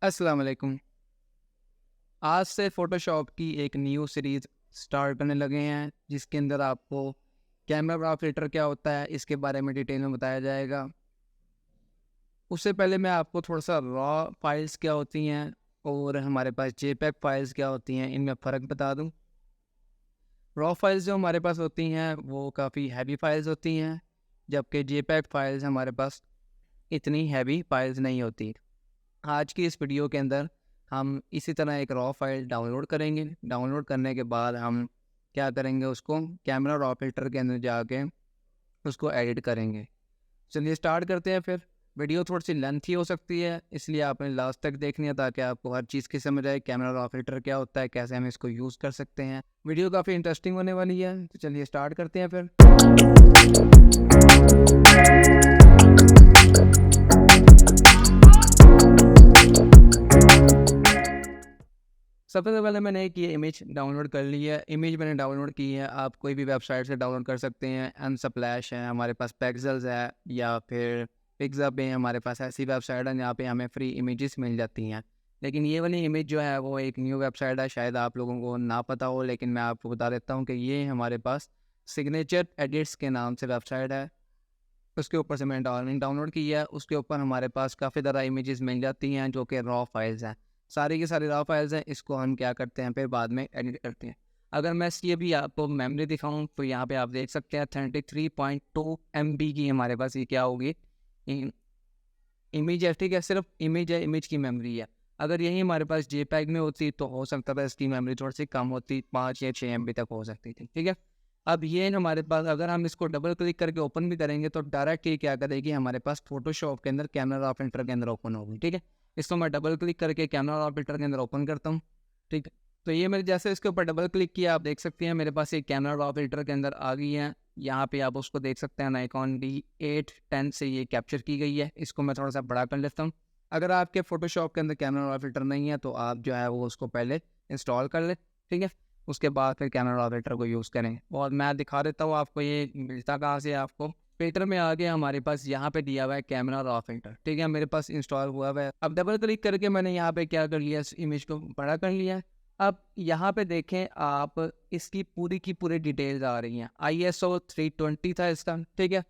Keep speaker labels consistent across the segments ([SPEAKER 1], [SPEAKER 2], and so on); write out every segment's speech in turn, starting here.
[SPEAKER 1] अस्सलाम वालेकुम। आज से फ़ोटोशॉप की एक न्यू सीरीज़ स्टार्ट करने लगे हैं, जिसके अंदर आपको कैमरा रॉ फ़िल्टर क्या होता है, इसके बारे में डिटेल में बताया जाएगा। उससे पहले मैं आपको थोड़ा-सा रॉ फाइल्स क्या होती हैं और हमारे पास जेपीईजी फाइल्स क्या होती हैं, इनमें फ़र्क बता दूँ। रॉ फाइल्स जो हमारे पास होती हैं, वो काफ़ी हैवी फाइल्स होती हैं, जबकि जेपीईजी फाइल्स हमारे पास इतनी हैवी फाइल्स नहीं होती। आज की इस वीडियो के अंदर हम इसी तरह एक रॉ फाइल डाउनलोड करेंगे। डाउनलोड करने के बाद हम क्या करेंगे, उसको कैमरा रॉ फिल्टर के अंदर जाके उसको एडिट करेंगे। चलिए स्टार्ट करते हैं फिर। वीडियो थोड़ी सी लेंथी हो सकती है, इसलिए आपने लास्ट तक देखनी है ताकि आपको हर चीज़ की समझ आए। कैमरा रॉ फिल्टर क्या होता है, कैसे हम इसको यूज़ कर सकते हैं। वीडियो काफ़ी इंटरेस्टिंग होने वाली है, तो चलिए स्टार्ट करते हैं फिर। सबसे पहले मैंने एक ये इमेज डाउनलोड कर ली है। इमेज मैंने डाउनलोड की है, आप कोई भी वेबसाइट से डाउनलोड कर सकते हैं। अनस्प्लैश है, हमारे पास पेक्सल्स है, या फिर पिक्सअप है। हमारे पास ऐसी वेबसाइट है जहाँ पे हमें फ्री इमेजेस मिल जाती हैं। लेकिन ये वाली इमेज जो है वो एक न्यू वेबसाइट है, शायद आप लोगों को ना पता हो, लेकिन मैं आपको बता देता हूँ कि ये हमारे पास सिग्नेचर एडिट्स के नाम से वेबसाइट है। उसके ऊपर से मैंने डाउनलोड की है। उसके ऊपर हमारे पास काफ़ी ज़्यादा इमेजेस मिल जाती हैं जो कि रॉ फाइल्स हैं। सारी की सारी रॉ फाइल्स हैं। इसको हम क्या करते हैं, फिर बाद में एडिट करते हैं। अगर मैं इसकी अभी आपको मेमोरी दिखाऊं तो यहाँ पे आप देख सकते हैं 33.2 MB की हमारे पास ये क्या होगी, इमेज है। ठीक है, सिर्फ इमेज है, इमेज की मेमोरी है। अगर यही हमारे पास जेपैग में होती तो हो सकता था इसकी मेमोरी थोड़ी सी कम होती, 5 या 6 MB तक हो सकती थी। ठीक है, अब ये हमारे पास अगर हम इसको डबल क्लिक करके ओपन भी करेंगे तो डायरेक्ट ये क्या करेगी, हमारे पास फोटोशॉप के अंदर कैमरा रॉ फिल्टर के अंदर ओपन होगी। ठीक है, इसको मैं डबल क्लिक करके कैमरा रॉ फिल्टर के अंदर ओपन करता हूँ। ठीक है, तो ये मेरे जैसे इसके ऊपर डबल क्लिक किया, आप देख सकते हैं मेरे पास एक कैमरा रॉ फिल्टर के अंदर आ गई है। यहाँ पे आप उसको देख सकते हैं, नाइकॉन D810 से ये कैप्चर की गई है। इसको मैं थोड़ा सा बड़ा कर लेता हूँ। अगर आपके फोटोशॉप के अंदर कैमरा रॉ फिल्टर नहीं है तो आप जो है वो उसको पहले इंस्टॉल कर ले। ठीक है, उसके बाद फिर कैमरा रॉ फिल्टर को यूज़ करें। और मैं दिखा देता हूँ आपको ये मिलता कहाँ से है। आपको फिल्टर में आगे हमारे पास यहाँ पे दिया हुआ है कैमरा रॉ फिल्टर। ठीक है, मेरे पास इंस्टॉल हुआ हुआ है। अब डबल क्लिक करके मैंने यहाँ पे क्या कर लिया, इस इमेज को बड़ा कर लिया है। अब यहाँ पे देखें आप, इसकी पूरी की पूरी डिटेल्स आ रही हैं। ISO 320 था इसका। ठीक है,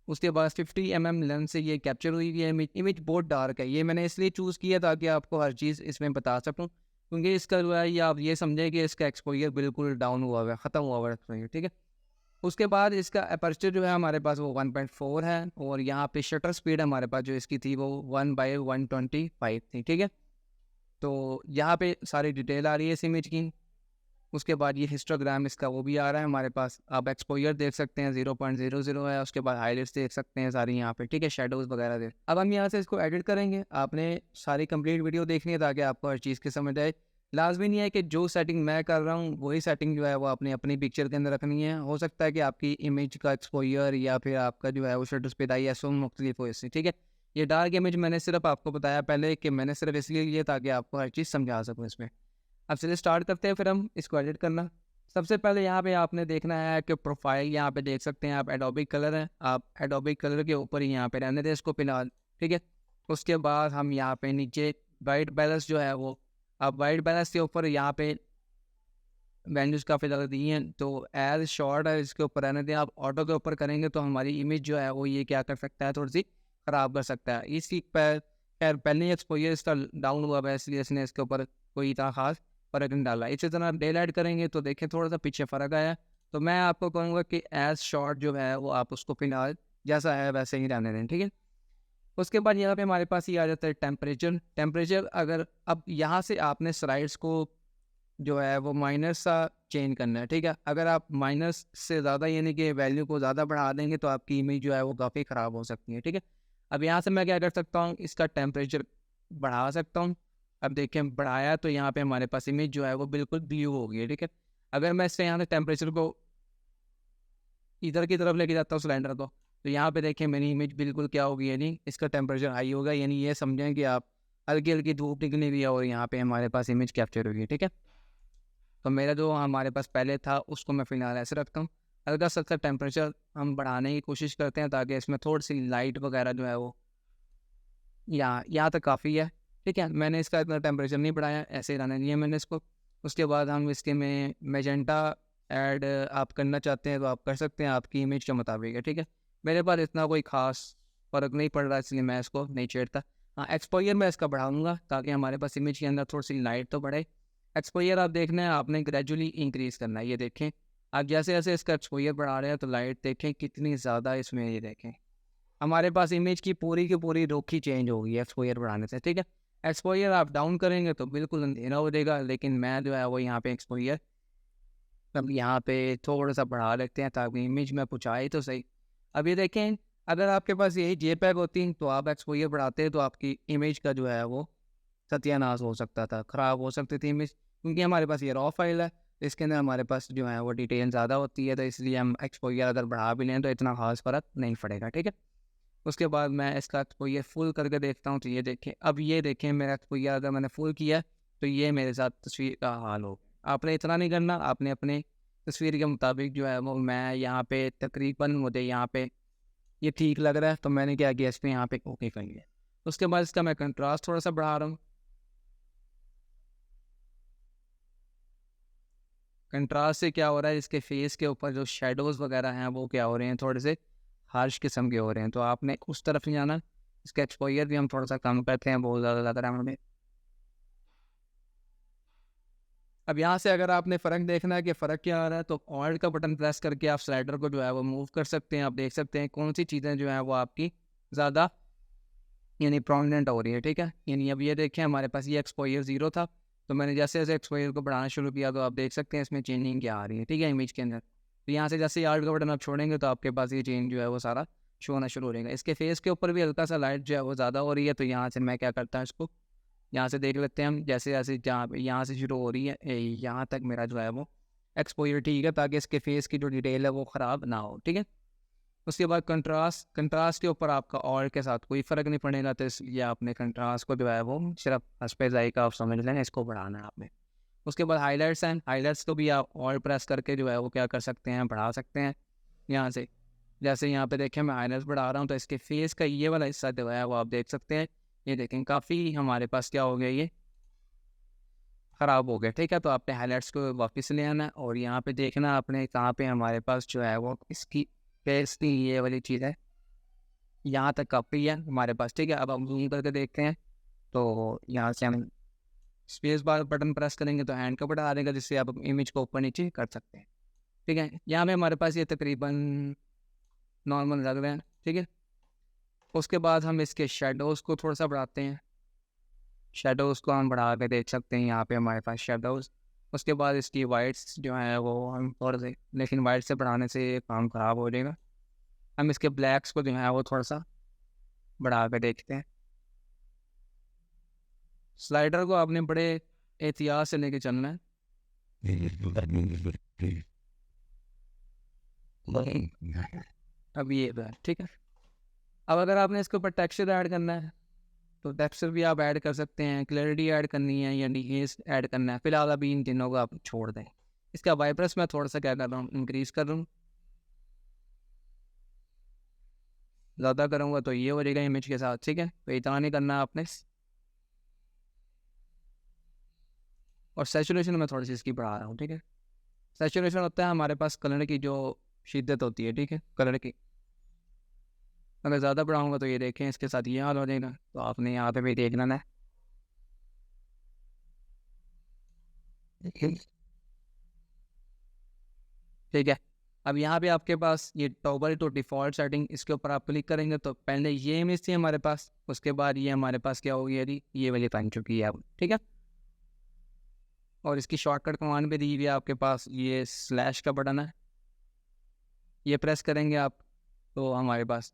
[SPEAKER 1] उसके बाद 50 mm लेंस से ये कैप्चर हुई है इमेज। इमेज बहुत डार्क है। ये मैंने इसलिए चूज़ किया ताकि आपको हर चीज़ इसमें बता सकूं, क्योंकि इसका जो है ये आप ये समझें कि इसका एक्सपोजर बिल्कुल डाउन हुआ हुआ है, ख़त्म हुआ हुआ है एक्सपोजर। ठीक है, उसके बाद इसका अपर्चर जो है हमारे पास वो 1.4 है, और यहाँ पे शटर स्पीड हमारे पास जो इसकी थी वो 1/125 थी। ठीक है, तो यहाँ पे सारी डिटेल आ रही है इस इमेज की। उसके बाद ये हिस्टोग्राम इसका वो भी आ रहा है हमारे पास। आप एक्सपोजर देख सकते हैं 0.00 है। उसके बाद हाईलाइट्स देख सकते हैं सारी यहाँ पे। ठीक है, शेडोज़ वगैरह देख। अब हम यहाँ से इसको एडिट करेंगे। आपने सारी कंप्लीट वीडियो देखनी है ताकि आपको हर चीज़ की समझ आए। लाजमी नहीं है कि जो सेटिंग मैं कर रहा हूँ वही सेटिंग जो है वो आपने अपनी पिक्चर के अंदर रखनी है। हो सकता है कि आपकी इमेज का एक्सपोजर या फिर आपका जो है वो शटर स्पीड ISO मुख्तलिफ हो इससे। ठीक है, ये डार्क इमेज मैंने सिर्फ आपको बताया पहले कि मैंने सिर्फ इसलिए लिया ताकि आपको हर चीज़ समझा सकूँ इसमें। अब चलिए स्टार्ट करते हैं फिर हम इसको एडिट करना। सबसे पहले यहाँ पे आपने देखना है कि प्रोफाइल यहाँ पे देख सकते हैं आप, एडोबी कलर है। आप एडोबी कलर के ऊपर ही यहाँ पे रहने दें इसको फिलहाल। ठीक है, उसके बाद हम यहाँ पे नीचे वाइट बैलेंस जो है वो, अब वाइट बैलेंस के ऊपर यहाँ पे वैल्यूज़ काफ़ी ज़्यादा दी हैं, तो एज शॉर्ट है इसके ऊपर रहने दें। आप ऑटो के ऊपर करेंगे तो हमारी इमेज जो है वो ये क्या कर सकता है, थोड़ी सी ख़राब कर सकता है। इसी पर खैर पहले ही एक्सपोजर इसका डाउन हुआ है, इसलिए इसने इसके ऊपर कोई इतना खास फ़र्क नहीं डाला। इसी तरह डे लाइट करेंगे तो देखें थोड़ा सा पीछे फ़र्क आया। तो मैं आपको कहूँगा कि एज शॉर्ट जो है वो आप उसको फिलहाल जैसा है वैसे ही रहने दें। ठीक है, उसके बाद यहाँ पे हमारे पास ये आ जाता है टेम्परेचर। टेम्परेचर अगर अब यहाँ से आपने स्लाइड्स को जो है वो माइनस सा चेंज करना है। ठीक है, अगर आप माइनस से ज़्यादा यानी कि वैल्यू को ज़्यादा बढ़ा देंगे तो आपकी इमेज जो है वो काफ़ी ख़राब हो सकती है। ठीक है, अब यहाँ से मैं क्या कर सकता हूँ, इसका टेम्परेचर बढ़ा सकता हूँ। अब देखें बढ़ाया तो यहाँ पे हमारे पास इमेज जो है वो बिल्कुल ब्लू हो गई है। ठीक है, अगर मैं इससे यहाँ से टेम्परेचर को इधर की तरफ लेके जाता हूँ सिलेंडर को, तो यहाँ पे देखें मेरी इमेज बिल्कुल क्या होगी, यानी इसका टेम्परेचर हाई होगा। यानी ये समझें कि आप हल्की हल्की धूप निकली हुई है और यहाँ पे हमारे पास इमेज कैप्चर होगी। ठीक है, तो मेरा जो हमारे पास पहले था उसको मैं फ़िलहाल ऐसे रखता हूँ। हल्का सा टेम्परेचर हम बढ़ाने की कोशिश करते हैं ताकि इसमें थोड़ी सी लाइट वगैरह जो है वो यहाँ यहाँ तक काफ़ी है। ठीक है, मैंने इसका इतना टेम्परेचर नहीं बढ़ाया, ऐसे ही रहने दिया मैंने इसको। उसके बाद हम इसके में मैजेंटा ऐड आप करना चाहते हैं तो आप कर सकते हैं, आपकी इमेज के मुताबिक है, ठीक है। मेरे पास इतना कोई ख़ास फ़र्क नहीं पड़ रहा, इसलिए मैं इसको नहीं छेड़ता। हाँ, एक्सपोजर मैं इसका बढ़ाऊँगा ताकि हमारे पास इमेज के अंदर थोड़ी सी लाइट तो बढ़े। एक्सपोजर आप देखना है, आपने ग्रेजुअली इंक्रीज़ करना है। ये देखें, आप जैसे जैसे इसका एक्सपोजर बढ़ा रहे हैं तो लाइट देखें कितनी ज़्यादा इसमें, ये देखें हमारे पास इमेज की पूरी रुख ही चेंज हो गई है एक्सपोजर बढ़ाने से, ठीक है। एक्सपोजर आप डाउन करेंगे तो बिल्कुल अंधेरा हो जाएगा, लेकिन मैं जो है वो यहाँ पे एक्सपोजर अब यहाँ पे थोड़ा सा बढ़ा लेते हैं ताकि इमेज में कुछ आए तो सही। अब ये देखें, अगर आपके पास यही जेपैग होती तो आप एक्सपोजर बढ़ाते तो आपकी इमेज का जो है वो सत्यानाश हो सकता था, ख़राब हो सकती थी इमेज, क्योंकि हमारे पास ये रॉ फाइल है, इसके अंदर हमारे पास जो है वो डिटेल ज़्यादा होती है, तो इसलिए हम एक्सपोजर अगर बढ़ा भी लें तो इतना खास फ़र्क नहीं पड़ेगा, ठीक है। उसके बाद मैं इसका एक्सपोजर फुल करके देखता हूँ, तो ये देखें, अब ये देखें मेरा एक्सपोजर अगर मैंने फुल किया तो ये मेरे साथ तस्वीर का हाल हो। आपने इतना नहीं करना, आपने अपने तस्वीर के मुताबिक जो है वो, मैं यहाँ पे तकरीबन मुझे यहाँ पे ये ठीक लग रहा है तो मैंने क्या किया, इस पर यहाँ पे ओके कर लिया। उसके बाद इसका मैं कंट्रास्ट थोड़ा सा बढ़ा रहा हूँ। कंट्रास्ट से क्या हो रहा है, इसके फेस के ऊपर जो शेडोज़ वगैरह हैं वो क्या हो रहे हैं, थोड़े से हार्श किस्म के हो रहे हैं, तो आपने उस तरफ नहीं जाना। इसका एक्सपोजर भी हम थोड़ा सा कम करते हैं, बहुत ज़्यादा लग रहा है हमें। अब यहाँ से अगर आपने फ़र्क देखना है कि फ़र्क क्या आ रहा है, तो ऑल्ट का बटन प्रेस करके आप स्लाइडर को जो है वो मूव कर सकते हैं। आप देख सकते हैं कौन सी चीज़ें जो हैं वो आपकी ज़्यादा यानी प्रोमिनेंट हो रही है, ठीक है। यानी अब ये देखें, हमारे पास ये एक्सपोजर 0 था, तो मैंने जैसे जैसे एक्सपोजर को बढ़ाना शुरू किया तो आप देख सकते हैं इसमें चेंजिंग क्या आ रही है, ठीक है, इमेज के अंदर। तो यहाँ से जैसे ऑल्ट का बटन आप छोड़ेंगे तो आपके पास ये चेंज जो है वो सारा शो होना शुरू हो जाएगा। इसके फेस के ऊपर भी हल्का सा लाइट जो है वो ज़्यादा हो रही है, तो यहाँ से मैं क्या करता हूँ, इसको यहाँ से देख लेते हैं हम, जैसे जैसे जहाँ यहाँ से शुरू हो रही है यहाँ तक मेरा जो है वो एक्सपोजर ठीक है, ताकि इसके फेस की जो डिटेल है वो ख़राब ना हो, ठीक है। उसके बाद कंट्रास्ट के ऊपर आपका और के साथ कोई फ़र्क नहीं पड़ेगा, तो इसलिए आपने कंट्रास्ट को जो है वो सिर्फ हस्पे का आप समझ लें, इसको बढ़ाना है आपने। उसके बाद हाइलाइट्स हैं, हाइलाइट्स को भी आप और प्रेस करके जो है वो क्या कर सकते हैं, बढ़ा सकते हैं यहाँ से। जैसे यहाँ पे देखें मैं हाइलाइट्स बढ़ा रहा हूँ तो इसके फेस का ये वाला हिस्सा जो है वो आप देख सकते हैं, ये देखें काफ़ी हमारे पास क्या हो गया, ये ख़राब हो गया, ठीक है। तो आपने हाइलाइट्स को वापस ले आना और यहाँ पे देखना आपने कहाँ पे हमारे पास जो है वो इसकी फेस की ये वाली चीज़ है, यहाँ तक काफ़ी है हमारे पास, ठीक है। अब हम जूम करके देखते हैं, तो यहाँ से हम स्पेस बार बटन प्रेस करेंगे तो हैंड का बटन आ जाएगा, जिससे आप इमेज को ऊपर नीचे कर सकते हैं, ठीक है। यहाँ पे हमारे पास ये तकरीबन नॉर्मल लग रहे हैं, ठीक है। उसके बाद हम इसके शेडोज़ को थोड़ा सा बढ़ाते हैं, शेडोज़ को हम बढ़ा के देख सकते हैं यहाँ पे हमारे पास शेडोज़। उसके बाद इसकी वाइट्स जो है वो हम थोड़ा से, लेकिन वाइट से बढ़ाने से काम ख़राब हो जाएगा। हम इसके ब्लैक्स को जो है वो थोड़ा सा बढ़ा के देखते हैं। स्लाइडर को आपने बड़े एहतियात से लेके चलना है। अब ये ठीक है। अब अगर आपने इसके ऊपर टेक्सचर ऐड करना है तो टेक्सचर भी आप ऐड कर सकते हैं, क्लैरिटी ऐड करनी है या डिहेज ऐड करना है, फिलहाल अभी इन तीनों को आप छोड़ दें। इसका वाइब्रेंस मैं थोड़ा सा क्या कर रहा हूँ, इंक्रीज़ कर रहा हूँ। ज़्यादा करूँगा तो ये हो जाएगा इमेज के साथ, ठीक है। तो इतना नहीं करना आपने। और सैचुरेशन में थोड़ी सी इसकी बढ़ा रहा हूँ, ठीक है। सैचुरेशन होता है हमारे पास कलर की जो शिद्दत होती है, ठीक है, कलर की। अगर ज़्यादा बढ़ाऊँगा तो ये देखें इसके साथ ये हाल हो जाएगा, तो आपने यहाँ पे भी देखना है, ठीक है। अब यहाँ पे आपके पास ये टॉगल टू डिफ़ॉल्ट सेटिंग, इसके ऊपर आप क्लिक करेंगे तो पहले ये इमेज थी हमारे पास, उसके बाद ये हमारे पास क्या होगी, यदि ये वाली बन चुकी है अब, ठीक है। और इसकी शॉर्टकट कमांड पे दी हुई है आपके पास, ये स्लैश का बटन है, ये प्रेस करेंगे आप तो हमारे पास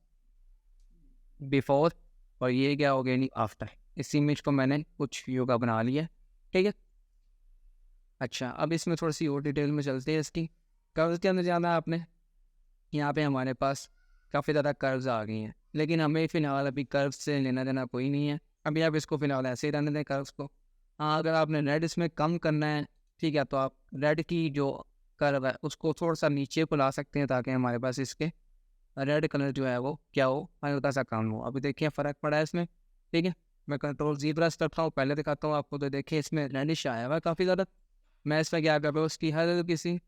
[SPEAKER 1] बिफोर, और ये क्या हो गया नहीं आफ्टर। इस इमेज को मैंने कुछ व्यू का बना लिया, ठीक है। अच्छा, अब इसमें थोड़ी सी और डिटेल में चलते हैं। इसकी कर्व्स के अंदर जाना है आपने। यहाँ पे हमारे पास काफ़ी ज़्यादा कर्व्स आ गई हैं, लेकिन हमें फ़िलहाल अभी कर्व्स से लेना देना कोई नहीं है। अभी आप इसको फ़िलहाल ऐसे ही रहने दें कर्व्स को। हाँ, अगर आपने रेड इसमें कम करना है, ठीक है, तो आप रेड की जो कर्व है उसको थोड़ा सा नीचे को ला सकते हैं ताकि हमारे पास इसके रेड कलर जो है वो क्या हो, हल्का सा कम हो। अभी देखिए फ़र्क पड़ा है इसमें, ठीक है। मैं कंट्रोल Z प्रेस करता हूँ, पहले दिखाता हूँ आपको। तो देखिए इसमें रेडिश आया हुआ है काफ़ी ज़्यादा। मैं इसमें क्या कर रहा हूँ, उसकी हल्की सी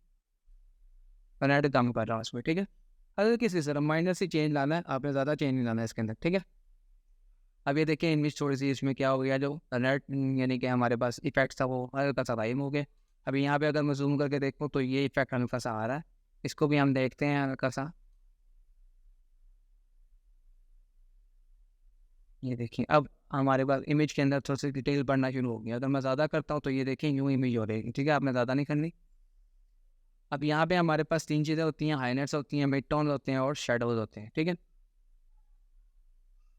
[SPEAKER 1] रेड कम कर रहा हूँ इसमें, ठीक है। हल्की सी सिर्फ माइनर सी चेंज लाना है, आपने ज़्यादा चेंज नहीं लाना है इसके अंदर, ठीक है। अब ये देखिए इमेज थोड़ी सी इसमें क्या हो गया, जो रेड यानी कि हमारे पास इफेक्ट था वो हल्का सा गायब हो गया। अभी यहाँ पे अगर मैं जूम करके देखूँ तो ये इफेक्ट हल्का सा आ रहा है, इसको भी हम देखते हैं हल्का सा। ये देखिए अब हमारे पास इमेज के अंदर थोड़ी सी डिटेल बढ़ना शुरू हो गया। अगर मैं ज़्यादा करता हूँ तो ये देखिए यूँ इमेज हो रही है, ठीक है। आपने ज़्यादा नहीं करनी। अब यहाँ पे हमारे पास 3 चीज़ें होती हैं, हाईलाइट्स होती हैं, मिड टोन होते हैं और शेडोज होते हैं, ठीक है।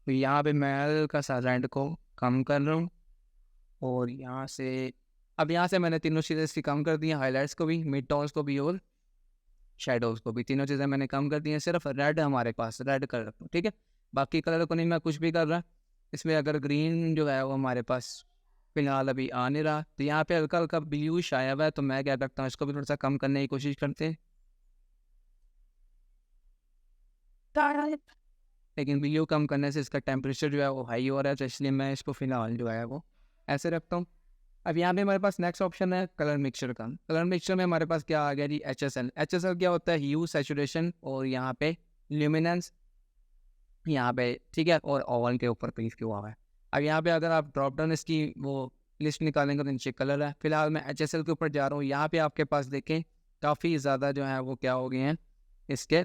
[SPEAKER 1] तो यहाँ पे मैं हल्का सा रेड को कम कर रहा हूँ और यहाँ से अब यहाँ से मैंने तीनों चीज़ें इसकी कम कर दी हैं, हाईलाइट्स को भी, मिड टोन्स को भी और शेडोज़ को भी, तीनों चीज़ें मैंने कम कर दी हैं। सिर्फ रेड हमारे पास रेड कर रखता हूँ, ठीक है। बाकी कलर को नहीं मैं कुछ भी कर रहा। इसमें अगर ग्रीन जो है वो हमारे पास फिलहाल अभी आ नहीं रहा, तो यहाँ पे हल्का हल्का ब्लूइश आया हुआ है, तो मैं क्या करता हूँ इसको भी थोड़ा सा कम करने की कोशिश करते हैं। लेकिन ब्लू कम करने से इसका टेम्परेचर जो है वो हाई हो रहा है, तो इसलिए मैं इसको फिलहाल जो है वो ऐसे रखता हूँ। अब यहाँ पे हमारे पास नेक्स्ट ऑप्शन है कलर मिक्सचर का। कलर मिक्सचर में हमारे पास क्या आ गया जी, HSL। HSL क्या होता है, ह्यू, सैचुरेशन और यहाँ पे ल्यूमिनेंस, यहाँ पे ठीक है, और ओवल के ऊपर पेज किया हुआ है। अब यहाँ पे अगर आप ड्रॉप डाउन इसकी वो लिस्ट निकालेंगे तो नीचे कलर है। फिलहाल मैं HSL के ऊपर जा रहा हूँ। यहाँ पे आपके पास देखें काफ़ी ज़्यादा जो है वो क्या हो गए हैं, इसके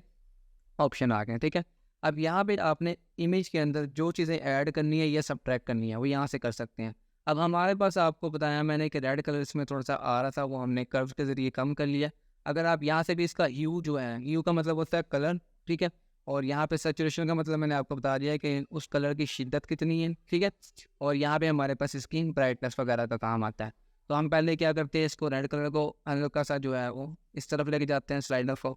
[SPEAKER 1] ऑप्शन आ गए हैं, ठीक है। अब यहाँ पे आपने इमेज के अंदर जो चीज़ें ऐड करनी है या सब्ट्रैक्ट करनी है वो यहाँ से कर सकते हैं। अब हमारे पास आपको बताया मैंने कि रेड कलर इसमें थोड़ा सा आ रहा था, वो हमने कर्व के ज़रिए कम कर लिया। अगर आप यहाँ से भी इसका ह्यू जो है, ह्यू का मतलब होता है कलर, ठीक है। और यहाँ पे सैचुरेशन का मतलब मैंने आपको बता दिया कि उस कलर की शिद्दत कितनी है, ठीक है। और यहाँ पे हमारे पास इसकी ब्राइटनेस वगैरह का काम आता है। तो हम पहले क्या करते हैं, इसको रेड कलर को हल्का सा जो है वो इस तरफ लेके जाते हैं स्लाइडर को,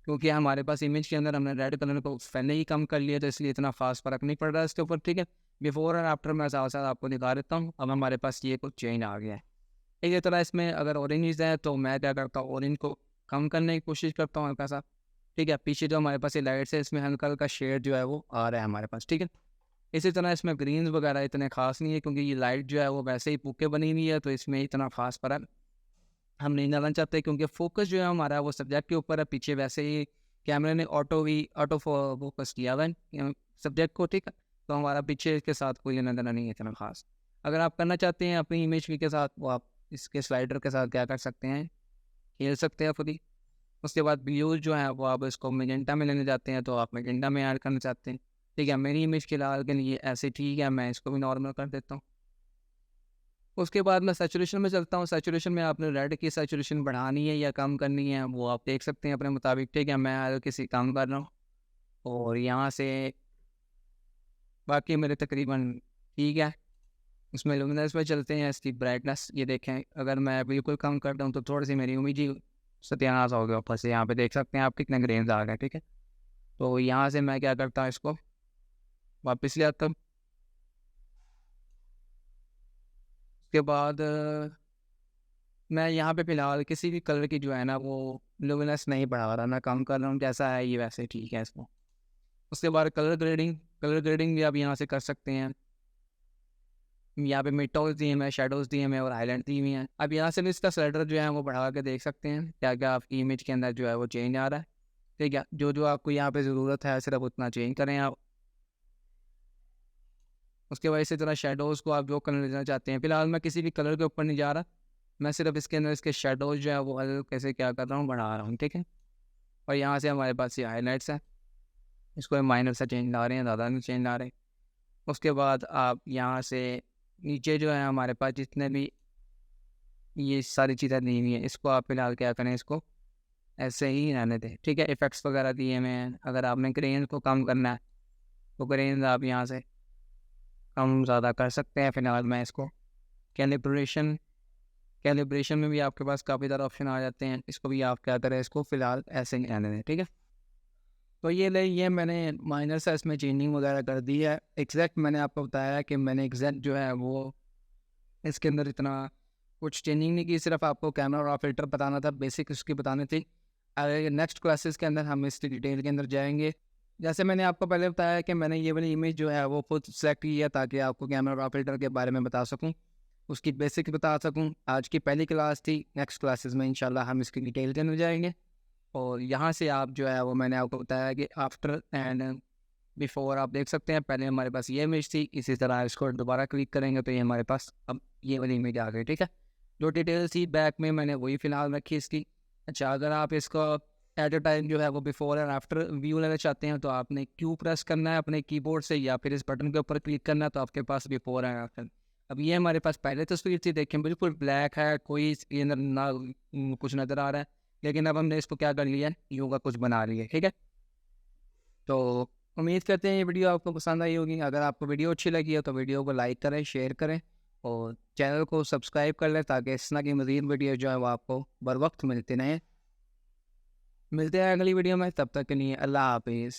[SPEAKER 1] क्योंकि हमारे पास इमेज के अंदर हमने रेड कलर को पहले ही कम कर लिया, तो इसलिए इतना फास्ट फर्क नहीं पड़ रहा है इसके ऊपर, ठीक है। बिफोर और आफ्टर मैं साथ साथ आपको दिखा देता हूँ। अब हमारे पास ये कुछ चेंज आ गया है। इसी तरह इसमें अगर ऑरेंज है तो मैं क्या करता हूँ, ऑरेंज को कम करने की कोशिश करता हूँ हल्का सा, ठीक है। पीछे जो हमारे पास ये लाइट्स है इसमें हल्का हल्का शेड जो है वो आ रहा है हमारे पास, ठीक है। इसी तरह इसमें ग्रीन्स वगैरह इतने खास नहीं है, क्योंकि ये लाइट जो है वो वैसे ही पुके बनी हुई है, तो इसमें इतना खास फर्क हम नहीं डालना चाहते, क्योंकि फोकस जो है हमारा वो सब्जेक्ट के ऊपर है। पीछे वैसे ही कैमरे ने ऑटो फोकस किया हुआ है सब्जेक्ट को, ठीक है। तो हमारा पीछे के साथ कोई लेना देना नहीं है इतना खास। अगर आप करना चाहते हैं अपनी इमेज के साथ, वो आप इसके स्लाइडर के साथ क्या कर सकते हैं, खेल सकते हैं खुद ही। उसके बाद व्यूज़ जो है वो आप इसको मेजेंटा में लेने जाते हैं, तो आप मेजेंटा में ऐड करना चाहते हैं, ठीक है। मेरी इमेज फिलहाल के लिए ऐसे ठीक है, मैं इसको भी नॉर्मल कर देता हूँ। उसके बाद मैं सैचुरेशन में चलता हूँ। सैचुरेशन में आपने रेड की सैचुरेशन बढ़ानी है या कम करनी है वो आप देख सकते हैं अपने मुताबिक, ठीक है। मैं हल्की सी कम कर रहा हूँ और यहाँ से बाकी मेरे तकरीबन ठीक है। उसमें लुमिनस में चलते हैं, इसकी ब्राइटनेस ये देखें, अगर मैं बिल्कुल कम करता हूँ तो थोड़ी सी मेरी उम्मीद ही सत्यानाश हो गया ऊपर से। यहाँ पे देख सकते हैं आप कितने ग्रेन्स आ गए, ठीक है। तो यहाँ से मैं क्या करता हूँ, इसको वापस ले आता हूँ। उसके बाद मैं यहाँ पे फ़िलहाल किसी भी कलर की जो है ना वो लुमिनस नहीं बढ़ा रहा, मैं कम कर रहा हूँ, जैसा है ये वैसे ठीक है इसको। उसके बाद कलर ग्रेडिंग भी आप यहाँ से कर सकते हैं। यहाँ पे मिडटोन्स दिए हुए हैं, शेडोज़ दिए हुए हैं और हाईलाइट दी हुई हैं। अब यहाँ से भी इसका स्लाइडर जो है वो बढ़ा के देख सकते हैं क्या क्या आपकी इमेज के अंदर जो है वो चेंज आ रहा है, ठीक है। जो जो आपको यहाँ पे ज़रूरत है सिर्फ उतना चेंज करें आप। उसके बाद इसी तरह शेडोज़ को आप जो कलर देना चाहते हैं, फ़िलहाल मैं किसी भी कलर के ऊपर नहीं जा रहा, मैं सिर्फ इसके अंदर इसके शेडोज़ जो है वो हल्के से क्या कर रहा हूँ, बढ़ा रहा हूँ, ठीक है। और यहाँ से हमारे पास ये हाईलाइट्स है, इसको हम माइनर सा चेंज ला रहे हैं, ज़्यादा नहीं चेंज ला रहे। उसके बाद आप यहाँ से नीचे जो है हमारे पास जितने भी ये सारी चीज़ें दी हुई हैं, इसको आप फ़िलहाल क्या करें, इसको ऐसे ही रहने दें, ठीक है। इफ़ेक्ट्स वगैरह दिए हुए हैं, अगर आपने ग्रेन को कम करना है तो ग्रेन आप यहाँ से कम ज़्यादा कर सकते हैं। फ़िलहाल मैं इसको कैलिब्रेशन कैलिब्रेशन में भी आपके पास काफ़ी ज़्यादा ऑप्शन आ जाते हैं, इसको भी आप क्या करें, इसको फ़िलहाल ऐसे ही रहने दें, ठीक है। तो ये मैंने माइनर सा इसमें चेंजिंग वगैरह कर दी है। एग्जैक्ट मैंने आपको बताया कि मैंने एग्जैक्ट जो है वो इसके अंदर इतना कुछ चेंजिंग नहीं की, सिर्फ आपको कैमरा और फिल्टर बताना था, बेसिक उसकी बतानी थी। अगर नेक्स्ट क्लासेस के अंदर हम इसकी डिटेल के अंदर जाएंगे, जैसे मैंने आपको पहले बताया कि मैंने ये वाली इमेज जो है वो खुद सेलेक्ट की है ताकि आपको कैमरा रॉ फिल्टर के बारे में बता सकूं, उसकी बेसिक बता सकूं। आज की पहली क्लास थी, नेक्स्ट क्लासेस में इंशाल्लाह हम इसकी डिटेल के अंदर जाएंगे। और यहाँ से आप जो है वो मैंने आपको बताया कि आफ्टर एंड बिफोर आप देख सकते हैं। पहले हमारे पास ये इमेज थी, इसी तरह इसको दोबारा क्लिक करेंगे तो ये हमारे पास अब ये वाली इमेज आ गई, ठीक है। जो डिटेल्स थी बैक में मैंने वही फ़िलहाल रखी इसकी। अच्छा, अगर आप इसको एट अ टाइम जो है वो बिफोर एंड आफ्टर व्यू लेना चाहते हैं तो आपने क्यू प्रेस करना है अपने कीबोर्ड से या फिर इस बटन के ऊपर क्लिक करना है, तो आपके पास बिफोर एंड आफ्टर। अब ये हमारे पास पहले तस्वीर थी, देखें बिल्कुल ब्लैक है, कोई इसके अंदर ना कुछ नज़र आ रहा है, लेकिन अब हमने इसको क्या कर लिया है, यूँ का कुछ बना लिया है, ठीक है। तो उम्मीद करते हैं ये वीडियो आपको पसंद आई होगी। अगर आपको वीडियो अच्छी लगी हो तो वीडियो को लाइक करें, शेयर करें और चैनल को सब्सक्राइब कर लें ताकि इस तरह की मज़ीद वीडियो जो है वो आपको बर वक्त मिलते रहें। मिलते हैं अगली वीडियो में, तब तक के लिए अल्लाह हाफिज़।